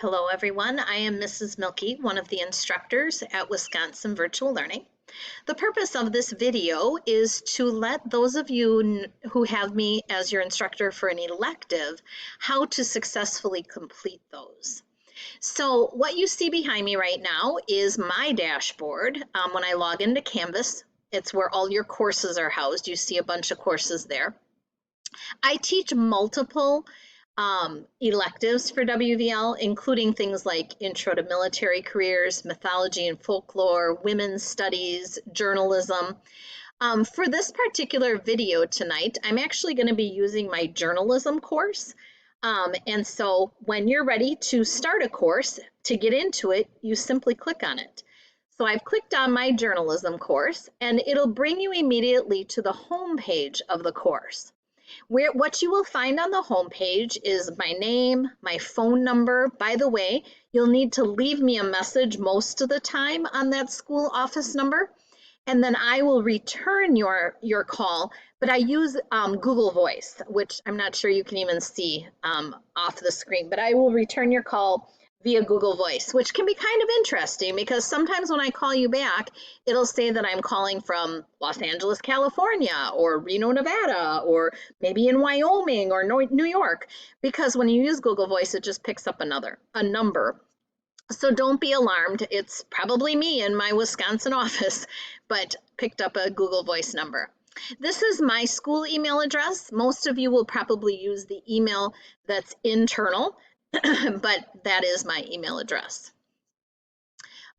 Hello everyone, I am Mrs. Mielke, one of the instructors at Wisconsin Virtual Learning. The purpose of this video is to let those of you who have me as your instructor for an elective, how to successfully complete those. So what you see behind me right now is my dashboard. When I log into Canvas, it's where all your courses are housed. You see a bunch of courses there. I teach multiple electives for WVL, including things like Intro to Military Careers, Mythology and Folklore, Women's Studies, Journalism. For this particular video tonight, I'm actually going to be using my journalism course. And so when you're ready to start a course, to get into it, you simply click on it. So I've clicked on my journalism course, and it'll bring you immediately to the home page of the course. What you will find on the home page is my name, my phone number. By the way, you'll need to leave me a message most of the time on that school office number, and then I will return your call. But I use Google Voice, which I'm not sure you can even see off the screen, but I will return your call via Google Voice, which can be kind of interesting because sometimes when I call you back, it'll say that I'm calling from Los Angeles, California, or Reno, Nevada, or maybe in Wyoming or New York, because when you use Google Voice, it just picks up a number. So don't be alarmed. It's probably me in my Wisconsin office, but picked up a Google Voice number. This is my school email address. Most of you will probably use the email that's internal, but that is my email address.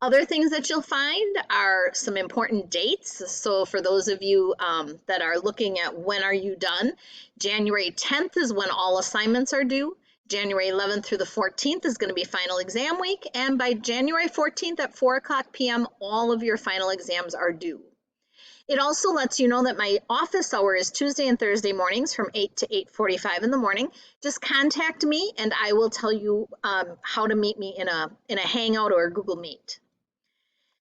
Other things that you'll find are some important dates. So for those of you that are looking at when are you done, January 10th is when all assignments are due. January 11th through the 14th is going to be final exam week. And by January 14th at 4 o'clock p.m., all of your final exams are due. It also lets you know that my office hour is Tuesday and Thursday mornings from 8 to 8:45 in the morning. Just contact me and I will tell you how to meet me in a Hangout or a Google Meet.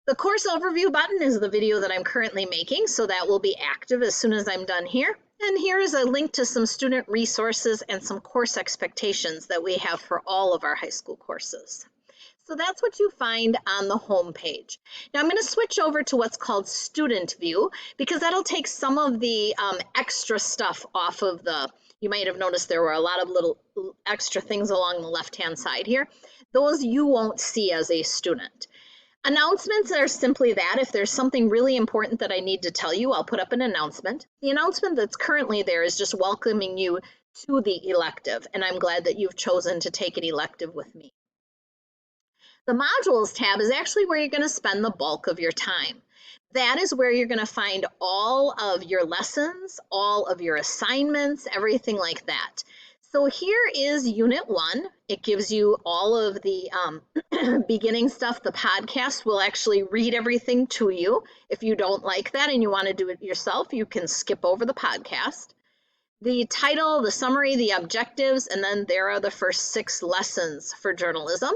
The course overview button is the video that I'm currently making, so that will be active as soon as I'm done here. And here is a link to some student resources and some course expectations that we have for all of our high school courses. So that's what you find on the home page. Now I'm going to switch over to what's called Student View because that'll take some of the extra stuff off of you might have noticed there were a lot of little extra things along the left-hand side here. Those you won't see as a student. Announcements are simply that. If there's something really important that I need to tell you, I'll put up an announcement. The announcement that's currently there is just welcoming you to the elective, and I'm glad that you've chosen to take an elective with me. The Modules tab is actually where you're going to spend the bulk of your time. That is where you're going to find all of your lessons, all of your assignments, everything like that. So here is Unit 1. It gives you all of the beginning stuff. The podcast will actually read everything to you. If you don't like that and you want to do it yourself, you can skip over the podcast. The title, the summary, the objectives, and then there are the first 6 lessons for journalism.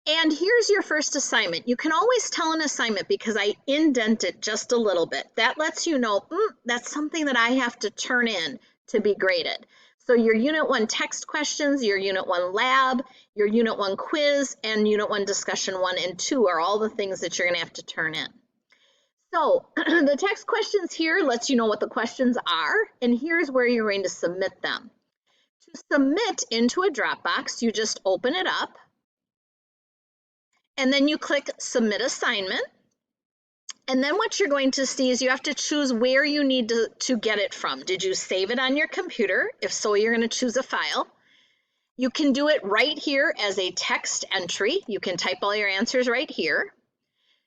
And here's your first assignment. You can always tell an assignment because I indent it just a little bit. That lets you know that's something that I have to turn in to be graded. So your Unit 1 text questions, your Unit 1 lab, your Unit 1 quiz, and Unit 1 discussion 1 and 2 are all the things that you're going to have to turn in. So the text questions here lets you know what the questions are, and here's where you're going to submit them. To submit into a Dropbox, you just open it up, and then you click Submit Assignment. And then what you're going to see is you have to choose where you need to get it from. Did you save it on your computer? If so, you're going to choose a file. You can do it right here as a text entry. You can type all your answers right here.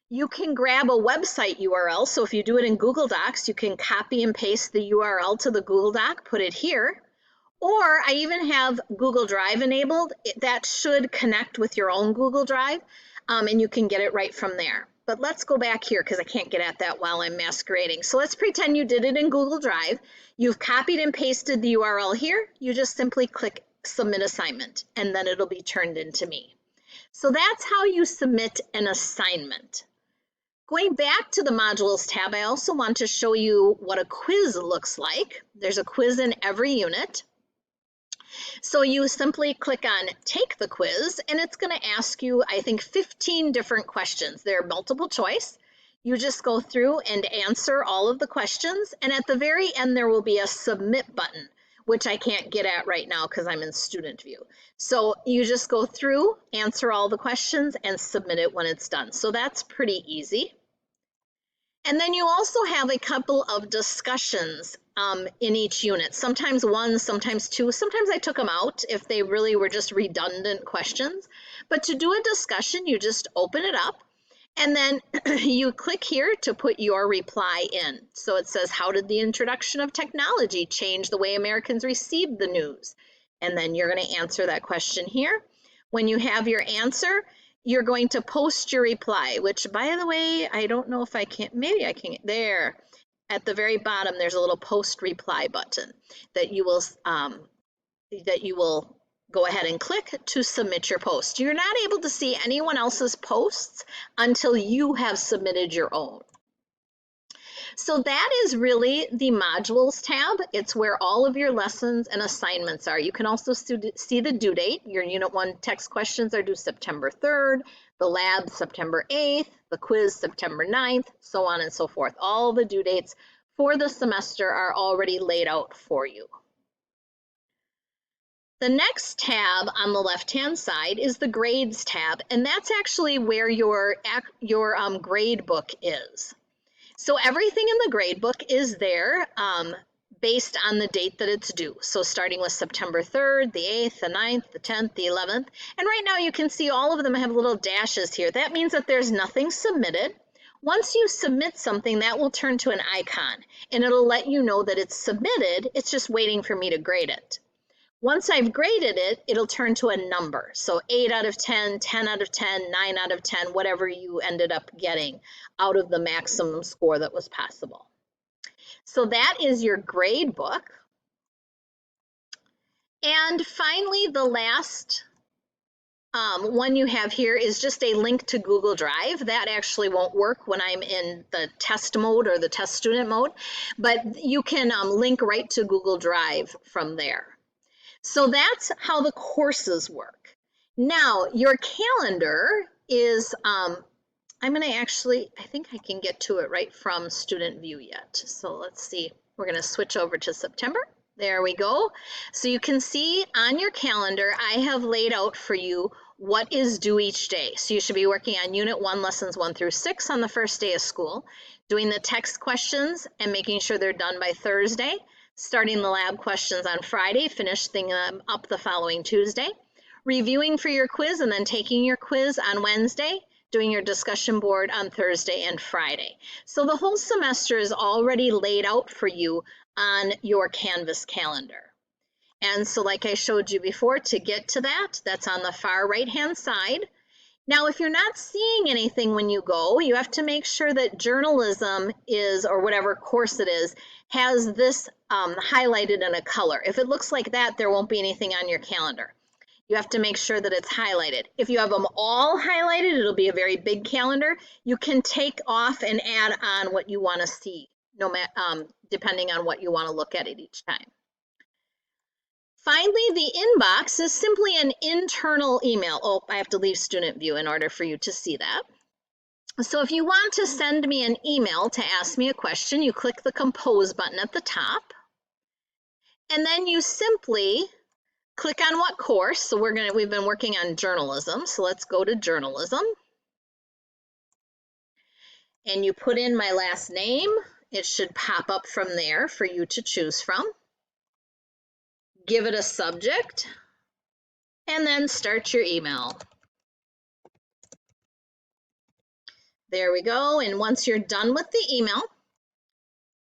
You can grab a website URL. So if you do it in Google Docs, you can copy and paste the URL to the Google Doc, put it here. Or I even have Google Drive enabled. That should connect with your own Google Drive, and you can get it right from there. But let's go back here because I can't get at that while I'm masquerading. So let's pretend you did it in Google Drive. You've copied and pasted the URL here. You just simply click Submit Assignment, and then it'll be turned into me. So that's how you submit an assignment. Going back to the Modules tab, I also want to show you what a quiz looks like. There's a quiz in every unit. So you simply click on Take the Quiz, and it's going to ask you, I think, 15 different questions. They're multiple choice. You just go through and answer all of the questions, and at the very end there will be a Submit button, which I can't get at right now because I'm in Student View. So you just go through, answer all the questions, and submit it when it's done. So that's pretty easy. And then you also have a couple of discussions in each unit, sometimes one, sometimes two. Sometimes I took them out if they really were just redundant questions. But to do a discussion, you just open it up and then you click here to put your reply in. So it says, how did the introduction of technology change the way Americans received the news? And then you're going to answer that question here. When you have your answer, you're going to post your reply, which, by the way, I don't know if I can, maybe I can, there. At the very bottom, there's a little post reply button that you will go ahead and click to submit your post. You're not able to see anyone else's posts until you have submitted your own. So that is really the modules tab. It's where all of your lessons and assignments are. You can also see the due date. Your Unit 1 text questions are due September 3rd, the lab September 8th, the quiz September 9th, so on and so forth. All the due dates for the semester are already laid out for you. The next tab on the left-hand side is the grades tab, and that's actually where your grade book is. So everything in the grade book is there based on the date that it's due. So starting with September 3rd, the 8th, the 9th, the 10th, the 11th. And right now you can see all of them have little dashes here. That means that there's nothing submitted. Once you submit something, that will turn to an icon and it'll let you know that it's submitted. It's just waiting for me to grade it. Once I've graded it, it'll turn to a number. So 8 out of 10, 10 out of 10, 9 out of 10, whatever you ended up getting out of the maximum score that was possible. So that is your grade book. And finally, the last one you have here is just a link to Google Drive. That actually won't work when I'm in the test mode or the test student mode, but you can link right to Google Drive from there. So that's how the courses work. Now, your calendar is, I'm going to actually, I think I can get to it right from Student View yet. So let's see, we're going to switch over to September. There we go. So you can see on your calendar, I have laid out for you what is due each day. So you should be working on Unit 1, Lessons 1 through 6 on the first day of school, doing the text questions and making sure they're done by Thursday, starting the lab questions on Friday, finishing them up the following Tuesday, reviewing for your quiz and then taking your quiz on Wednesday, doing your discussion board on Thursday and Friday. So the whole semester is already laid out for you on your Canvas calendar. And so like I showed you before, to get to that, that's on the far right-hand side. Now, if you're not seeing anything when you go, you have to make sure that journalism is, or whatever course it is, has this highlighted in a color. If it looks like that, there won't be anything on your calendar. You have to make sure that it's highlighted. If you have them all highlighted, it'll be a very big calendar. You can take off and add on what you want to see, depending on what you want to look at it each time. Finally, the inbox is simply an internal email. Oh, I have to leave Student View in order for you to see that. So if you want to send me an email to ask me a question, you click the Compose button at the top. And then you simply click on what course. So we've been working on journalism. So let's go to journalism. And you put in my last name. It should pop up from there for you to choose from. Give it a subject, and then start your email. There we go. And once you're done with the email,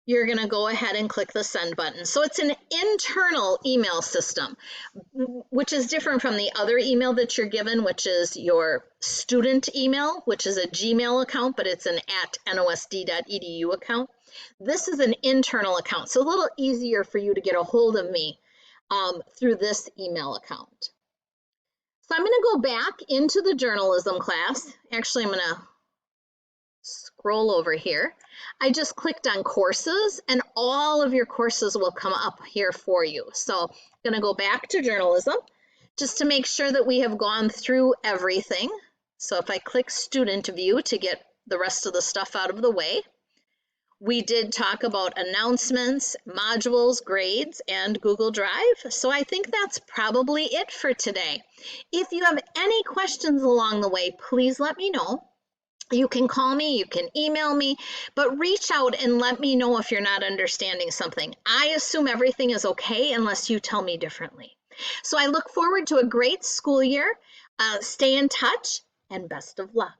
you're going to go ahead and click the send button. So it's an internal email system, which is different from the other email that you're given, which is your student email, which is a Gmail account, but it's an @nosd.edu account. This is an internal account, so a little easier for you to get a hold of me through this email account. So I'm going to go back into the journalism class. Actually, I'm going to scroll over here. I just clicked on courses and all of your courses will come up here for you. So I'm going to go back to journalism just to make sure that we have gone through everything. So if I click student view to get the rest of the stuff out of the way, we did talk about announcements, modules, grades, and Google Drive. So I think that's probably it for today. If you have any questions along the way, please let me know. You can call me, you can email me, but reach out and let me know if you're not understanding something. I assume everything is okay unless you tell me differently. So I look forward to a great school year. Stay in touch and best of luck.